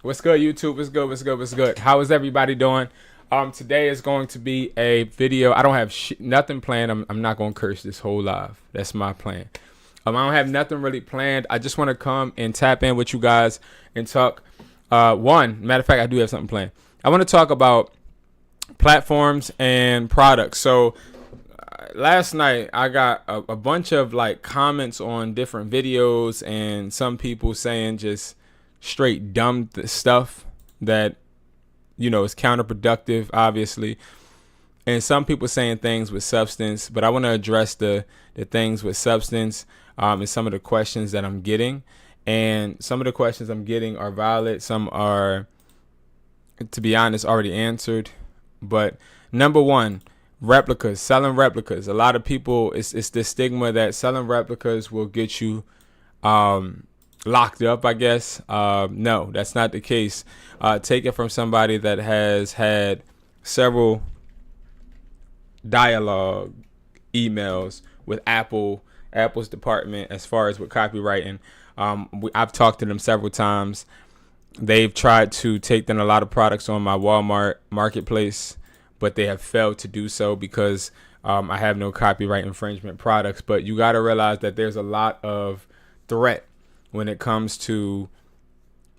What's good, YouTube? What's good? What's good? What's good? How is everybody doing? Today is going to be a video. I don't have nothing planned. I'm not going to curse this whole live. That's my plan. I don't have nothing really planned. I just want to come and tap in with you guys and talk. Matter of fact, I do have something planned. I want to talk about platforms and products. So last night I got a bunch of like comments on different videos and some people saying just straight dumb stuff that is counterproductive, obviously, and some people saying things with substance. But I want to address the things with substance and some of the questions that I'm getting. And some of the questions I'm getting are valid. Some are, to be honest, already answered. But number one, replicas, selling replicas. A lot of people, it's the stigma that selling replicas will get you locked up, I guess. No, that's not the case. Take it from somebody that has had several dialogue emails with Apple's department as far as with copywriting. I've talked to them several times. They've tried to take down a lot of products on my Walmart marketplace, but they have failed to do so because I have no copyright infringement products. But you got to realize that there's a lot of threat when it comes to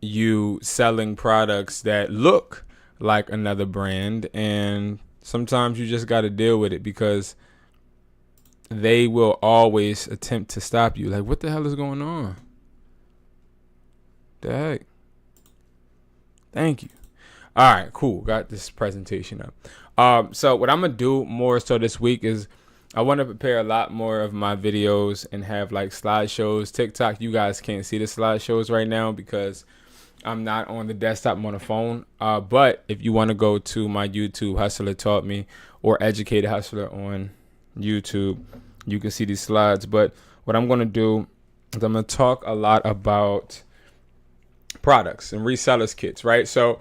you selling products that look like another brand. And sometimes you just got to deal with it because they will always attempt to stop you. Like, what the hell is going on? The heck? Thank you. All right, cool. Got this presentation up. So what I'm going to do more so this week is I want to prepare a lot more of my videos and have like slideshows. TikTok, you guys can't see the slideshows right now because I'm not on the desktop, I'm on the phone. But if you want to go to my YouTube, Hustler Taught Me, or Educated Hustler on YouTube, you can see these slides. But what I'm going to do is I'm going to talk a lot about products and resellers kits, right? So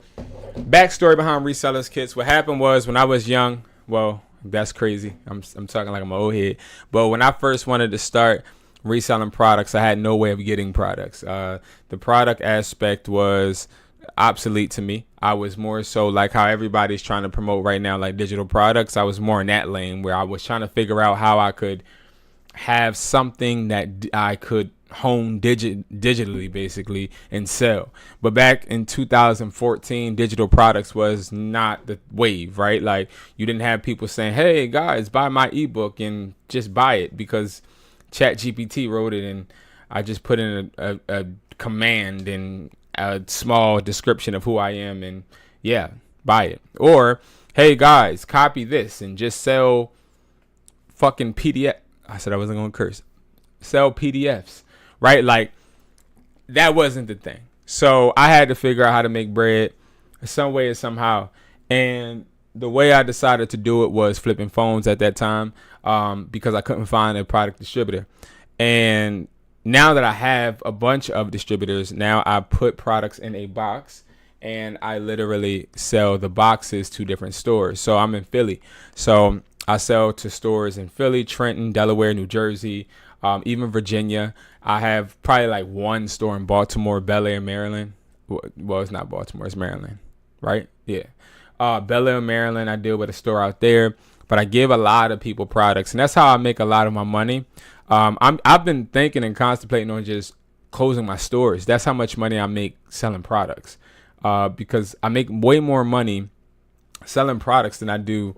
backstory behind resellers kits. What happened was when I was young, well, that's crazy. I'm talking like I'm an old head. But when I first wanted to start reselling products, I had no way of getting products. The product aspect was obsolete to me. I was more so like how everybody's trying to promote right now, like digital products. I was more in that lane where I was trying to figure out how I could have something that I could hone digitally basically and sell. But back in 2014, digital products was not the wave, right? Like you didn't have people saying, hey guys, buy my ebook and just buy it because ChatGPT wrote it and I just put in a command and a small description of who I am and yeah, buy it. Or hey guys, copy this and just sell fucking PDF. I said I wasn't gonna curse. Sell PDFs. Right? Like that wasn't the thing. So I had to figure out how to make bread some way or somehow. And the way I decided to do it was flipping phones at that time because I couldn't find a product distributor. And now that I have a bunch of distributors, now I put products in a box and I literally sell the boxes to different stores. So I'm in Philly. So I sell to stores in Philly, Trenton, Delaware, New Jersey, even Virginia. I have probably like one store in Baltimore, Bel Air, Maryland. Well, it's not Baltimore, it's Maryland, right? Yeah. Bel Air, Maryland, I deal with a store out there, but I give a lot of people products, and that's how I make a lot of my money. I've been thinking and contemplating on just closing my stores. That's how much money I make selling products, because I make way more money selling products than I do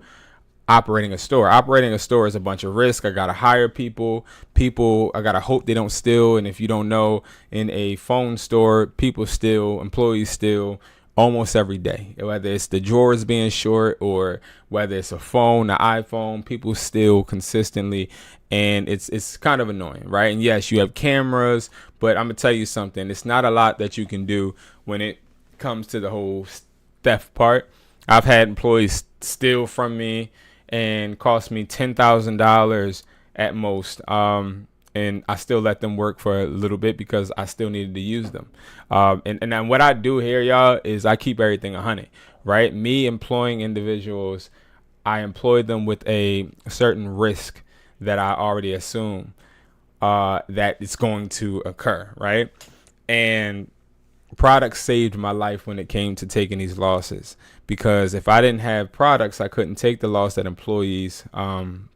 operating a store. Operating a store is a bunch of risk. I gotta hire people. I gotta hope they don't steal. And if you don't know, in a phone store, people steal, employees steal almost every day. Whether it's the drawers being short or whether it's a phone, an iPhone, people steal consistently, and it's kind of annoying, right? And yes, you have cameras, but I'm gonna tell you something. It's not a lot that you can do when it comes to the whole theft part. I've had employees steal from me and cost me $10,000 at most. And I still let them work for a little bit because I still needed to use them. And then what I do here, y'all, is I keep everything 100, right? Me employing individuals, I employ them with a certain risk that I already assume that it's going to occur, right? And products saved my life when it came to taking these losses, because if I didn't have products, I couldn't take the loss that employees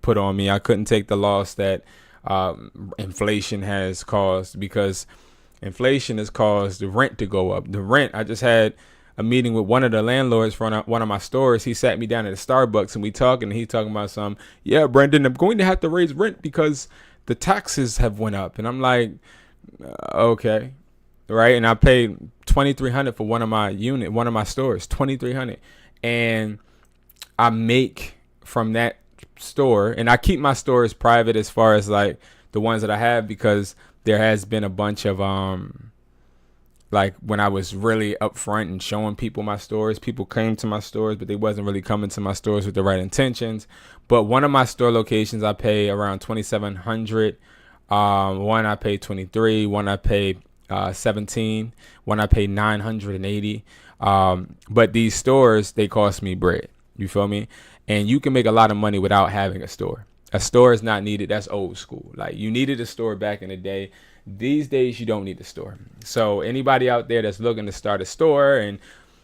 put on me. I couldn't take the loss that inflation has caused, because inflation has caused the rent to go up. The rent, I just had a meeting with one of the landlords for one of my stores. He sat me down at a Starbucks and we talking, and he talking about yeah, Brendan, I'm going to have to raise rent because the taxes have went up. And I'm like, okay. Right. And I paid $2,300 for one of my stores, $2,300. And I make from that store, and I keep my stores private as far as like the ones that I have, because there has been a bunch of like when I was really upfront and showing people my stores, people came to my stores, but they wasn't really coming to my stores with the right intentions. But one of my store locations, I pay around $2,700. One I pay $23. One I pay $17. One I pay $980. But these stores, they cost me bread. You feel me? And you can make a lot of money without having a store. A store is not needed. That's old school. Like, you needed a store back in the day. These days, you don't need a store. So anybody out there that's looking to start a store and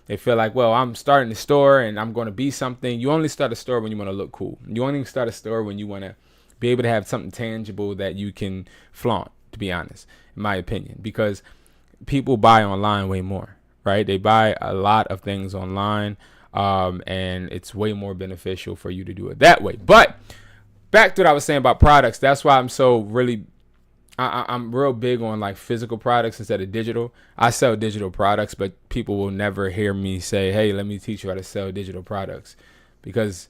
they feel like, well, I'm starting a store and I'm going to be something. You only start a store when you want to look cool. You only start a store when you want to be able to have something tangible that you can flaunt, to be honest, in my opinion, because people buy online way more, right? They buy a lot of things online, and it's way more beneficial for you to do it that way. But back to what I was saying about products. That's why I'm real big on like physical products instead of digital. I sell digital products, but people will never hear me say, hey, let me teach you how to sell digital products, because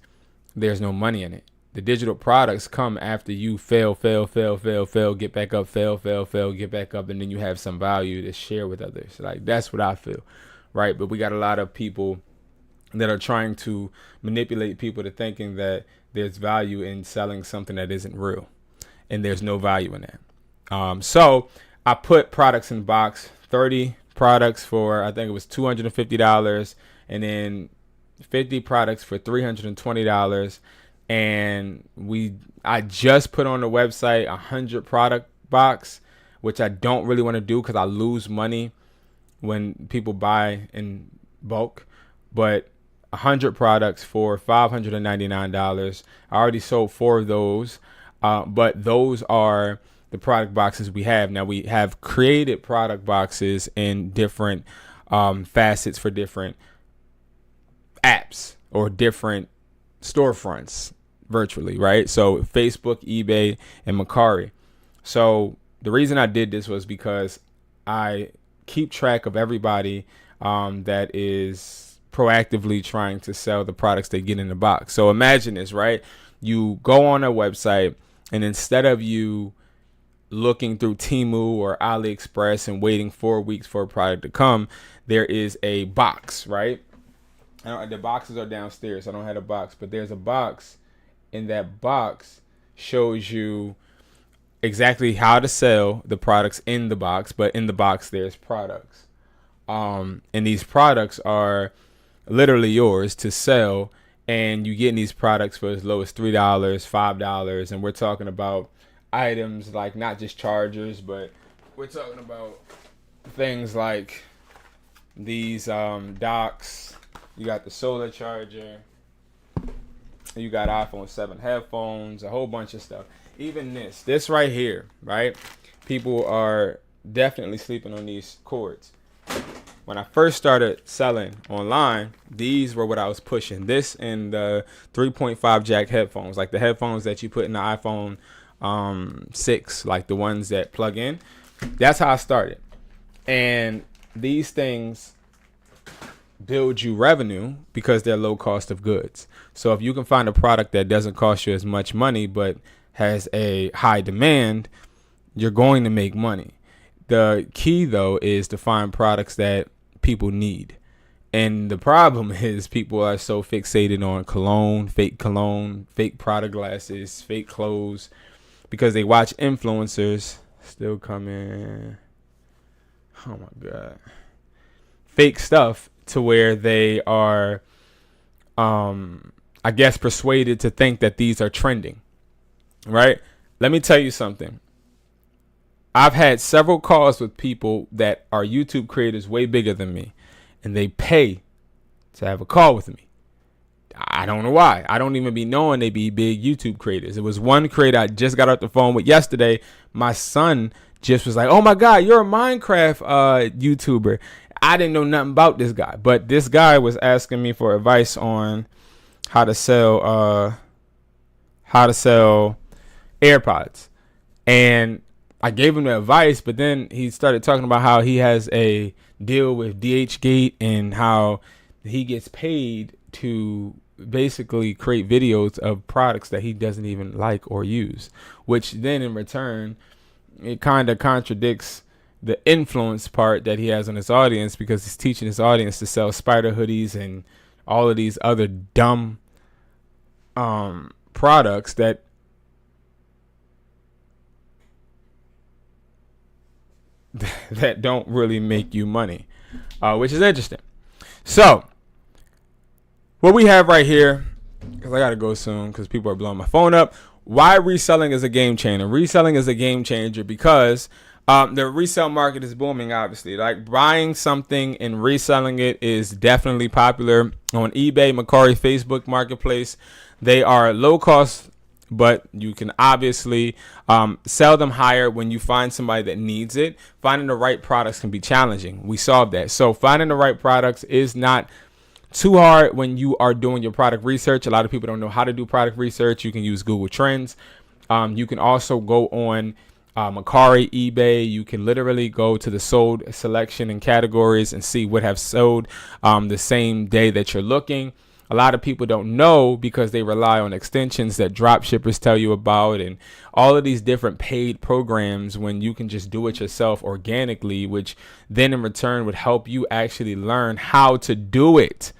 there's no money in it. The digital products come after you fail, get back up, fail, get back up, and then you have some value to share with others. Like, that's what I feel, right? But we got a lot of people that are trying to manipulate people to thinking that there's value in selling something that isn't real, and there's no value in that. So I put products in the box, 30 products for, I think it was $250, and then 50 products for $320. And I just put on the website 100 product box, which I don't really want to do because I lose money when people buy in bulk. But 100 products for $599. I already sold 4 of those, but those are the product boxes we have. Now, we have created product boxes in different facets for different apps or different storefronts virtually, right? So Facebook, eBay, and Mercari. So the reason I did this was because I keep track of everybody that is proactively trying to sell the products they get in the box. So imagine this, right? You go on a website, and instead of you looking through Temu or AliExpress and waiting 4 weeks for a product to come, there is a box, right? The boxes are downstairs. I don't have a box, but there's a box, and that box shows you exactly how to sell the products in the box. But in the box, there's products, and these products are literally yours to sell. And you get these products for as low as $3, $5, and we're talking about items like not just chargers, but we're talking about things like these docks. You got the solar charger. You got iPhone 7 headphones, a whole bunch of stuff. Even this right here, right? People are definitely sleeping on these cords. When I first started selling online, these were what I was pushing. This and the 3.5 jack headphones, like the headphones that you put in the iPhone 6, like the ones that plug in. That's how I started. And these things build you revenue because they're low cost of goods. So if you can find a product that doesn't cost you as much money but has a high demand, you're going to make money. The key, though, is to find products that people need. And the problem is people are so fixated on cologne, fake product glasses, fake clothes, because they watch influencers still come in. Oh, my God. Fake stuff to where they are, I guess, persuaded to think that these are trending, right? Let me tell you something. I've had several calls with people that are YouTube creators way bigger than me, and they pay to have a call with me. I don't know why. I don't even be knowing they be big YouTube creators. It was one creator I just got off the phone with yesterday. My son just was like, "Oh my God, you're a Minecraft YouTuber." I didn't know nothing about this guy, but this guy was asking me for advice on how to sell AirPods, and I gave him the advice. But then he started talking about how he has a deal with DHgate and how he gets paid to basically create videos of products that he doesn't even like or use, which then in return, it kind of contradicts the influence part that he has on his audience, because he's teaching his audience to sell spider hoodies and all of these other dumb products that don't really make you money, which is interesting. So what we have right here, because I got to go soon because people are blowing my phone up. Why reselling is a game changer? Reselling is a game changer because the resale market is booming, obviously. Like, buying something and reselling it is definitely popular on eBay, Mercari, Facebook Marketplace. They are low cost, but you can obviously sell them higher when you find somebody that needs it. Finding the right products can be challenging. We solved that. So finding the right products is not too hard when you are doing your product research. A lot of people don't know how to do product research. You can use Google Trends. You can also go on Mercari, eBay. You can literally go to the sold selection and categories and see what have sold the same day that you're looking. A lot of people don't know because they rely on extensions that drop shippers tell you about and all of these different paid programs, when you can just do it yourself organically, which then in return would help you actually learn how to do it.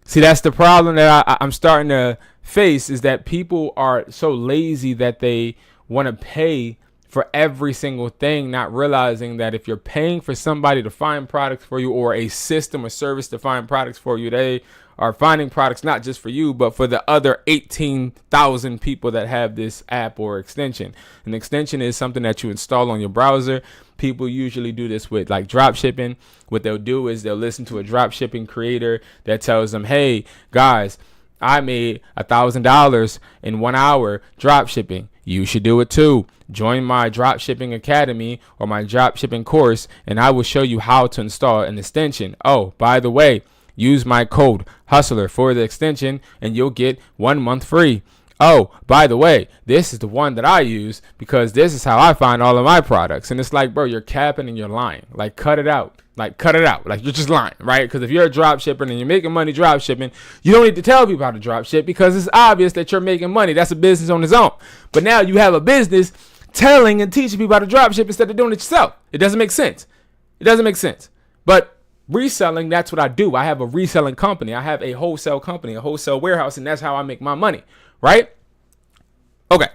See, that's the problem that I'm starting to face, is that people are so lazy that they want to pay for every single thing, not realizing that if you're paying for somebody to find products for you, or a system or service to find products for you, they are finding products not just for you, but for the other 18,000 people that have this app or extension. An extension is something that you install on your browser. People usually do this with like drop shipping. What they'll do is they'll listen to a drop shipping creator that tells them, "Hey guys, I made $1,000 in 1 hour drop shipping. You should do it too. Join my drop shipping academy or my drop shipping course, and I will show you how to install an extension. Oh, by the way, use my code HUSTLER for the extension and you'll get 1 month free. Oh, by the way, this is the one that I use because this is how I find all of my products." And it's like, bro, you're capping and you're lying. Like, cut it out. Like, you're just lying, right? Because if you're a drop shipper and you're making money drop shipping, you don't need to tell people how to drop ship because it's obvious that you're making money. That's a business on its own. But now you have a business telling and teaching people how to drop ship instead of doing it yourself. It doesn't make sense. But reselling, that's what I do. I have a reselling company. I have a wholesale company, a wholesale warehouse, and that's how I make my money, right? Okay,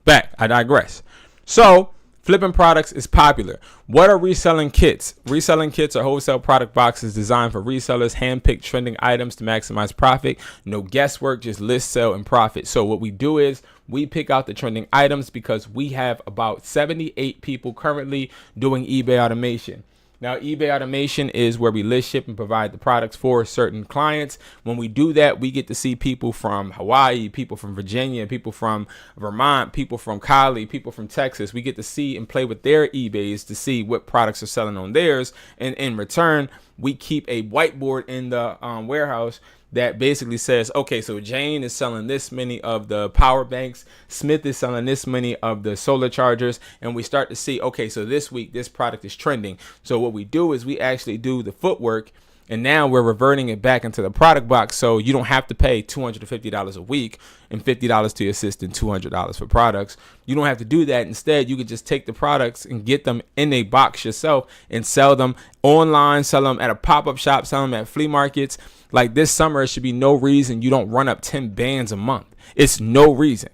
back. I digress. So, flipping products is popular. What are reselling kits? Reselling kits are wholesale product boxes designed for resellers, hand-picked trending items to maximize profit. No guesswork, just list, sell, and profit. So what we do is we pick out the trending items because we have about 78 people currently doing eBay automation. Now, eBay automation is where we list, ship, and provide the products for certain clients. When we do that, we get to see people from Hawaii, people from Virginia, people from Vermont, people from Cali, people from Texas. We get to see and play with their eBays to see what products are selling on theirs. And in return, we keep a whiteboard in the warehouse that basically says, okay, so Jane is selling this many of the power banks, Smith is selling this many of the solar chargers, and we start to see, okay, so this week this product is trending. So what we do is we actually do the footwork, and now we're reverting it back into the product box, so you don't have to pay $250 a week and $50 to your assistant, $200 for products. You don't have to do that. Instead, you could just take the products and get them in a box yourself and sell them online, sell them at a pop-up shop, sell them at flea markets. Like this summer, it should be no reason you don't run up 10 bands a month. It's no reason.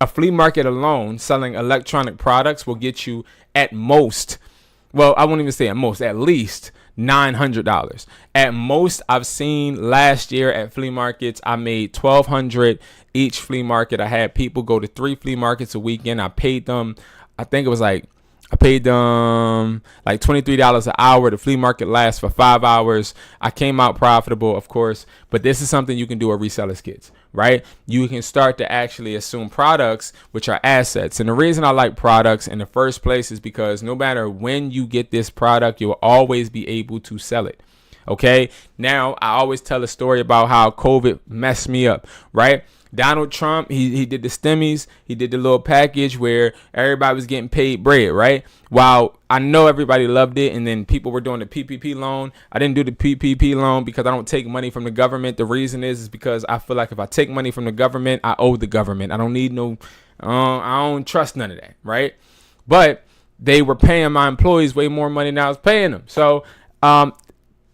A flea market alone selling electronic products will get you at most, well, I won't even say at most, at least $900. At most, I've seen last year at flea markets, I made $1,200 each flea market. I had people go to 3 flea markets a weekend. I paid them, I think it was like paid them like $23 an hour. The flea market lasts for 5 hours. I came out profitable, of course, but this is something you can do at Resellers Kits, right? You can start to actually assume products, which are assets. And the reason I like products in the first place is because no matter when you get this product, you'll always be able to sell it. Okay. Now, I always tell a story about how COVID messed me up, right? Donald Trump, he did the stimmies. He did the little package where everybody was getting paid bread, right? While I know everybody loved it, and then people were doing the PPP loan. I didn't do the PPP loan because I don't take money from the government. The reason is because I feel like if I take money from the government, I owe the government. I don't need no, I don't trust none of that, right? But they were paying my employees way more money than I was paying them. So,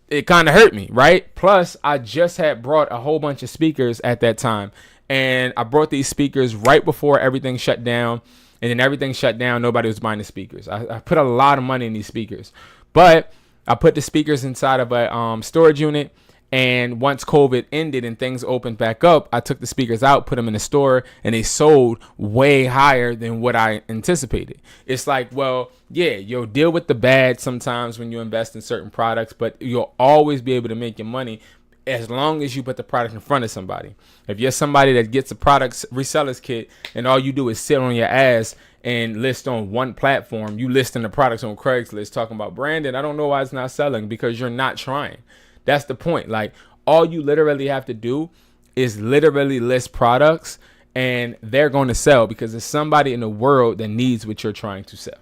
it kind of hurt me, right? Plus, I just had brought a whole bunch of speakers at that time. And I brought these speakers right before everything shut down. And then everything shut down. Nobody was buying the speakers. I put a lot of money in these speakers. But I put the speakers inside of a storage unit. And once COVID ended and things opened back up, I took the speakers out, put them in the store, and they sold way higher than what I anticipated. It's like, well, yeah, you'll deal with the bad sometimes when you invest in certain products, but you'll always be able to make your money as long as you put the product in front of somebody. If you're somebody that gets a product resellers kit and all you do is sit on your ass and list on one platform, you listing the products on Craigslist talking about branding, I don't know why it's not selling, because you're not trying. That's the point. Like, all you literally have to do is literally list products, and they're going to sell because there's somebody in the world that needs what you're trying to sell.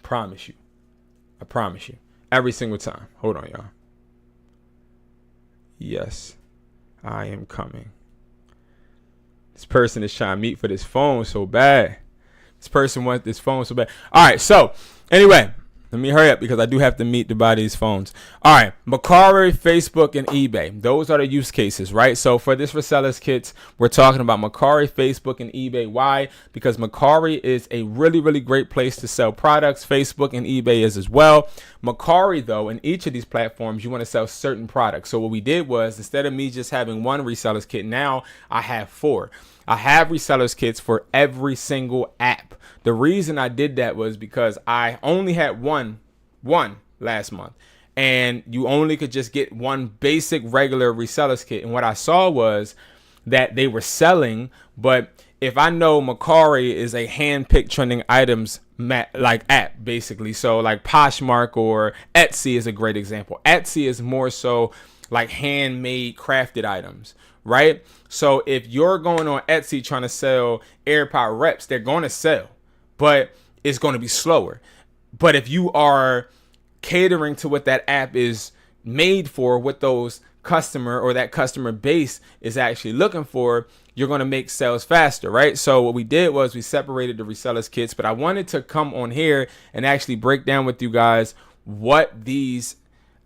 Promise you. I promise you. Every single time. Hold on, y'all. Yes, I am coming. This person is trying to meet for this phone so bad. This person wants this phone so bad. All right, so anyway, let me hurry up because I do have to meet to buy these phones. All right, Mercari, Facebook, and eBay. Those are the use cases, right? So for this resellers kits, we're talking about Mercari, Facebook, and eBay. Why? Because Mercari is a really, really great place to sell products. Facebook and eBay is as well. Mercari, though, in each of these platforms, you want to sell certain products. So what we did was, instead of me just having one resellers kit, now I have 4. I have resellers kits for every single app. The reason I did that was because I only had one last month, and you only could just get one basic regular resellers kit. And what I saw was that they were selling, but if I know Mercari is a hand-picked trending items like app, basically, so like Poshmark or Etsy is a great example. Etsy is more so like handmade crafted items, right? So if you're going on Etsy trying to sell AirPod reps, they're going to sell, but it's going to be slower. But if you are catering to what that app is made for, what those customer or that customer base is actually looking for, you're going to make sales faster, right? So what we did was we separated the resellers kits, but I wanted to come on here and actually break down with you guys what these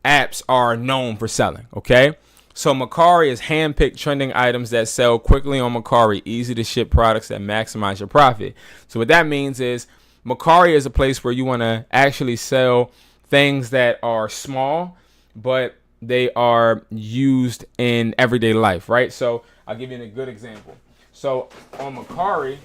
apps are known for selling, okay? So Mercari is hand-picked trending items that sell quickly on Mercari, easy to ship products that maximize your profit. So what that means is Mercari is a place where you want to actually sell things that are small, but they are used in everyday life, right? So I'll give you a good example. So on Mercari,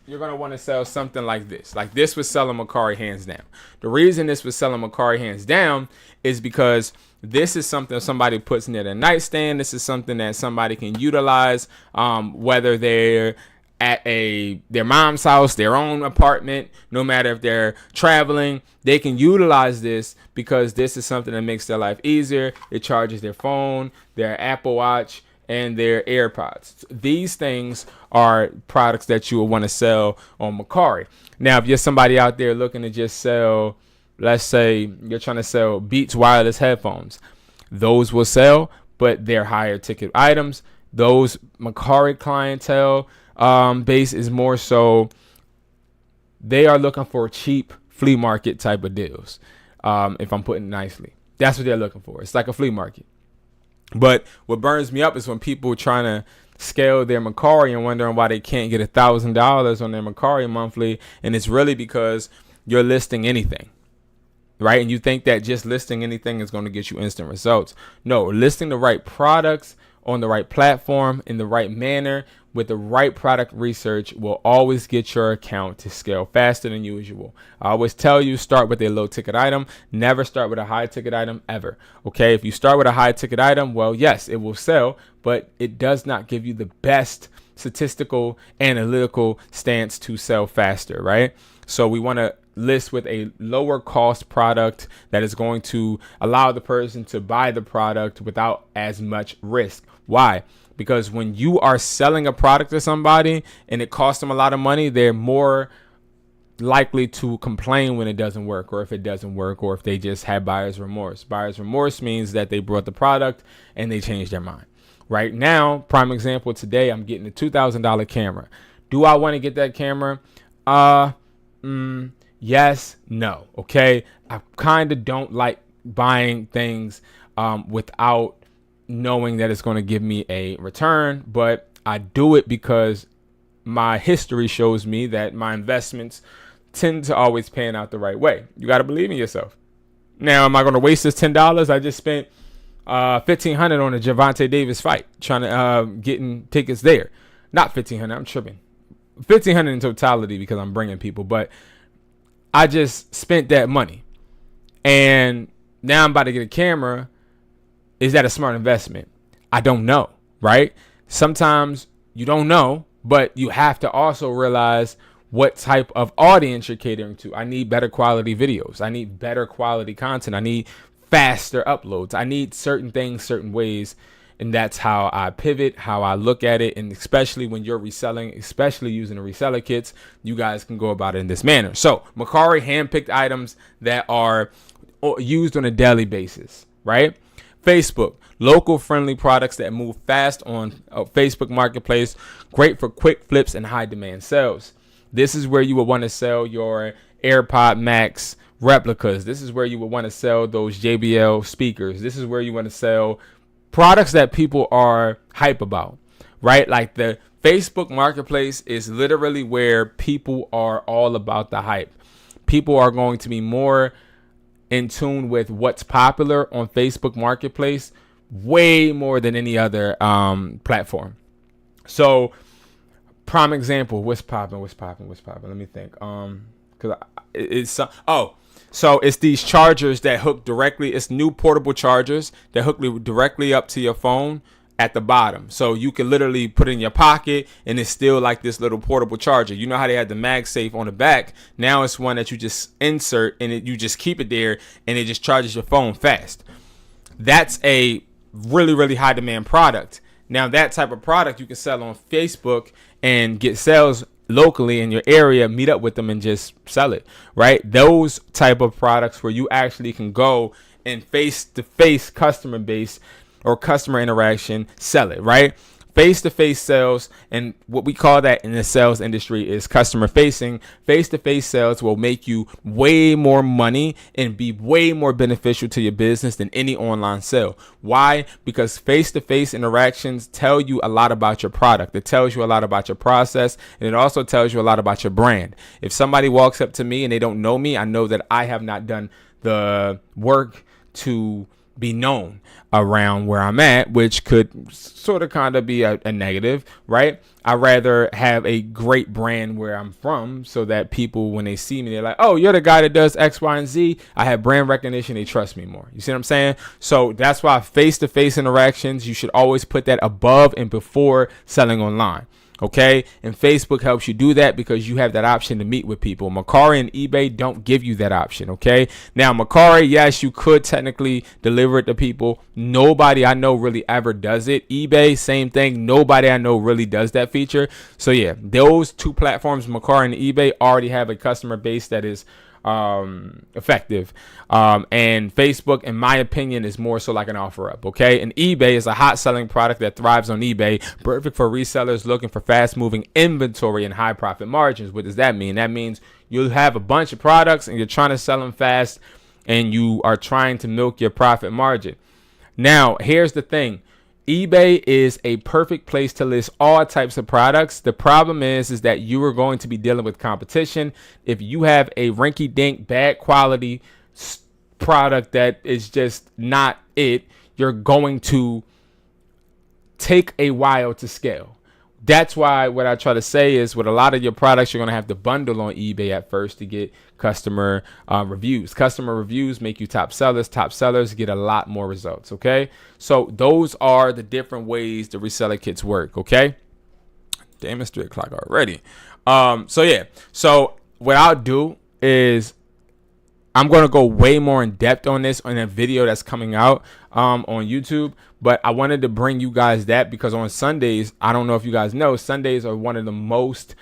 you're going to want to sell something like this. Like this was selling Mercari hands down. The reason this was selling Mercari hands down is because this is something somebody puts near their nightstand. This is something that somebody can utilize, whether they're at their mom's house, their own apartment, no matter if they're traveling, they can utilize this because this is something that makes their life easier. It charges their phone, their Apple Watch, and their AirPods. These things are products that you will want to sell on Mercari. Now, if you're somebody out there looking to just sell, let's say you're trying to sell Beats wireless headphones, those will sell, but they're higher ticket items. Those Mercari clientele base is more so they are looking for cheap flea market type of deals. If I'm putting it nicely, that's what they're looking for. It's like a flea market. But what burns me up is when people trying to scale their Mercari and wondering why they can't get $1,000 on their Mercari monthly, and it's really because you're listing anything, right? And you think that just listing anything is going to get you instant results. No, listing the right products on the right platform in the right manner with the right product research will always get your account to scale faster than usual. I always tell you, start with a low ticket item. Never start with a high ticket item ever. Okay, if you start with a high ticket item, well, yes, it will sell, but it does not give you the best statistical analytical stance to sell faster, right? So we want to list with a lower cost product that is going to allow the person to buy the product without as much risk. Why? Because when you are selling a product to somebody and it costs them a lot of money, they're more likely to complain when it doesn't work, or if it doesn't work, or if they just have buyer's remorse. Buyer's remorse means that they bought the product and they changed their mind. Right now, prime example, today I'm getting a $2,000 camera. Do I want to get that camera? Yes, no. Okay. I kind of don't like buying things without knowing that it's going to give me a return, but I do it because my history shows me that my investments tend to always pan out the right way. You got to believe in yourself. Now, am I going to waste this $10? I just spent $1,500 on a Gervonta Davis fight, trying to getting tickets there. Not $1,500. I'm tripping. $1,500 in totality because I'm bringing people, but I just spent that money, and now I'm about to get a camera. Is that a smart investment? I don't know, right? Sometimes you don't know, but you have to also realize what type of audience you're catering to. I need better quality videos. I need better quality content. I need faster uploads. I need certain things, certain ways. And that's how I pivot, how I look at it. And especially when you're reselling, especially using the reseller kits, you guys can go about it in this manner. So Mercari handpicked items that are used on a daily basis, right? Facebook, local friendly products that move fast on Facebook Marketplace. Great for quick flips and high demand sales. This is where you would want to sell your AirPod Max replicas. This is where you would want to sell those JBL speakers. This is where you want to sell products that people are hype about, right? Like the Facebook Marketplace is literally where people are all about the hype. People are going to be more in tune with what's popular on Facebook Marketplace way more than any other platform. So prime example, what's popping? Let me think. So it's these chargers that hook directly. It's new portable chargers that hook directly up to your phone at the bottom. So you can literally put it in your pocket and it's still like this little portable charger. You know how they had the MagSafe on the back? Now it's one that you just insert and you just keep it there and it just charges your phone fast. That's a really, really high demand product. Now that type of product you can sell on Facebook and get sales locally in your area, meet up with them and just sell it, right? Those type of products where you actually can go and face-to-face customer base or customer interaction, sell it, right? Face-to-face sales, and what we call that in the sales industry is customer facing. Face-to-face sales will make you way more money and be way more beneficial to your business than any online sale. Why? Because face-to-face interactions tell you a lot about your product. It tells you a lot about your process, and it also tells you a lot about your brand. If somebody walks up to me and they don't know me, I know that I have not done the work to be known around where I'm at, which could sort of kind of be a negative, right? I rather have a great brand where I'm from so that people, when they see me, they're like, oh, you're the guy that does X, Y, and Z. I have brand recognition. They trust me more. You see what I'm saying? So that's why face-to-face interactions, you should always put that above and before selling online. Okay, and Facebook helps you do that because you have that option to meet with people. Mercari and eBay don't give you that option. Okay, now Mercari, yes, you could technically deliver it to people. Nobody I know really ever does it. eBay, same thing. Nobody I know really does that feature. So yeah, those two platforms, Mercari and eBay, already have a customer base that is effective, and Facebook, in my opinion, is more so like an offer up. Okay, and eBay is a hot selling product that thrives on eBay, perfect for resellers looking for fast moving inventory and high profit margins. What does that mean? That means you have a bunch of products and you're trying to sell them fast and you are trying to milk your profit margin. Now here's the thing, eBay is a perfect place to list all types of products. The problem is that you are going to be dealing with competition. If you have a rinky-dink, bad quality product that is just not it, you're going to take a while to scale. That's why what I try to say is with a lot of your products, you're going to have to bundle on eBay at first to get customer reviews. Customer reviews make you top sellers. Top sellers get a lot more results. Okay. So those are the different ways the reseller kits work. Okay. Damn, it's 3:00 already. So yeah. So what I'll do is I'm going to go way more in depth on this in a video that's coming out on YouTube. But I wanted to bring you guys that because on Sundays, I don't know if you guys know, Sundays are one of the most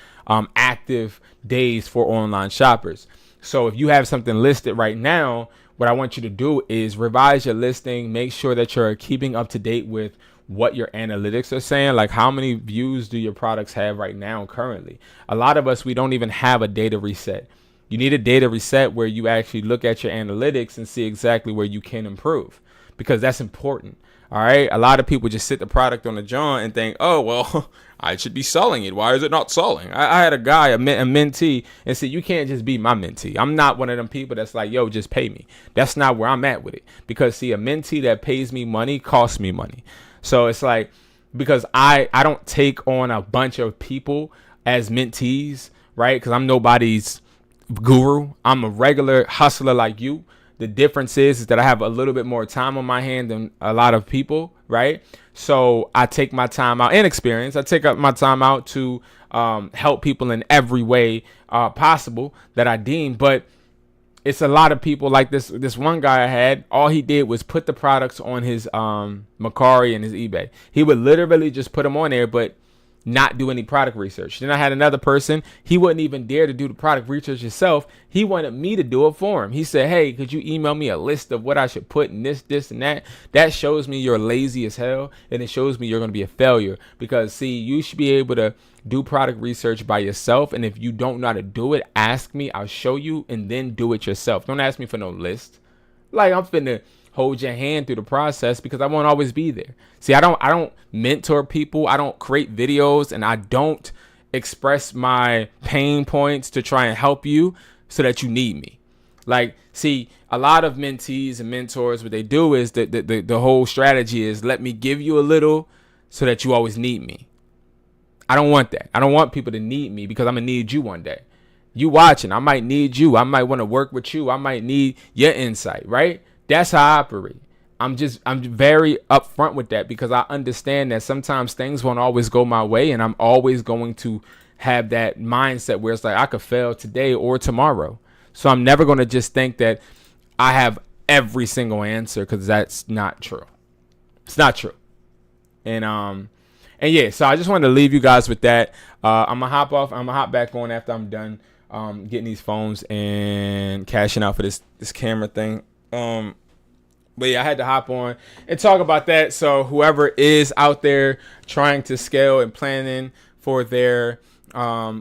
active days for online shoppers. So if you have something listed right now, what I want you to do is revise your listing. Make sure that you're keeping up to date with what your analytics are saying. Like how many views do your products have right now currently? A lot of us, we don't even have a data reset. You need a data reset where you actually look at your analytics and see exactly where you can improve, because that's important. All right. A lot of people just sit the product on the joint and think, oh, well, I should be selling it. Why is it not selling? I had a guy, a mentee, and said, you can't just be my mentee. I'm not one of them people that's like, yo, just pay me. That's not where I'm at with it. Because see, a mentee that pays me money costs me money. So it's like, because I don't take on a bunch of people as mentees, right? Because I'm nobody's guru. I'm a regular hustler like you. The difference is that I have a little bit more time on my hand than a lot of people, right? So I take my time out and experience. I take up my time out to help people in every way possible that I deem. But it's a lot of people like this one guy I had. All he did was put the products on his Mercari and his eBay. He would literally just put them on there, but not do any product research. Then I had another person, he wouldn't even dare to do the product research himself. He wanted me to do it for him. He said, hey, could you email me a list of what I should put in this, and that? That shows me you're lazy as hell, and it shows me you're going to be a failure. Because see, you should be able to do product research by yourself, and if you don't know how to do it, ask me, I'll show you, and then do it yourself. Don't ask me for no list. Like, I'm finna hold your hand through the process because I won't always be there. See, I don't mentor people. I don't create videos, and I don't express my pain points to try and help you so that you need me. Like, see, a lot of mentees and mentors, what they do is the whole strategy is let me give you a little so that you always need me. I don't want that. I don't want people to need me because I'm gonna need you one day. You watching, I might need you. I might want to work with you. I might need your insight, right? That's how I operate. I'm very upfront with that because I understand that sometimes things won't always go my way, and I'm always going to have that mindset where it's like I could fail today or tomorrow. So I'm never going to just think that I have every single answer, because that's not true. It's not true. And yeah, so I just wanted to leave you guys with that. I'm gonna hop back on after I'm done getting these phones and cashing out for this camera thing. But yeah, I had to hop on and talk about that. So whoever is out there trying to scale and planning for their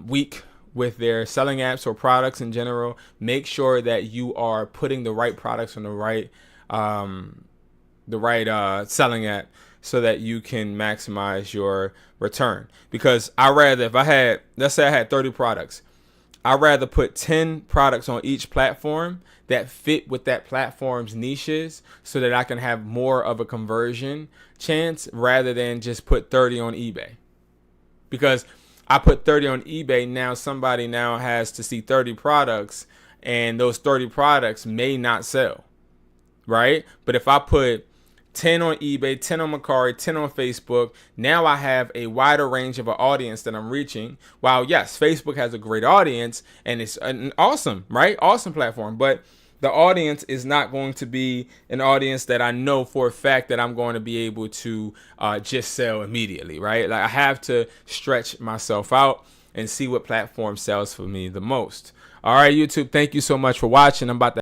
week with their selling apps or products in general, make sure that you are putting the right products on the right selling app so that you can maximize your return. Because let's say I had 30 products. I'd rather put 10 products on each platform that fit with that platform's niches so that I can have more of a conversion chance rather than just put 30 on eBay. Because I put 30 on eBay, now somebody now has to see 30 products, and those 30 products may not sell, right? But if I put 10 on eBay, 10 on Mercari, 10 on Facebook, now I have a wider range of an audience that I'm reaching. While yes, Facebook has a great audience and it's an awesome, right? Awesome platform. But the audience is not going to be an audience that I know for a fact that I'm going to be able to just sell immediately, right? Like I have to stretch myself out and see what platform sells for me the most. All right, YouTube, thank you so much for watching. I'm about to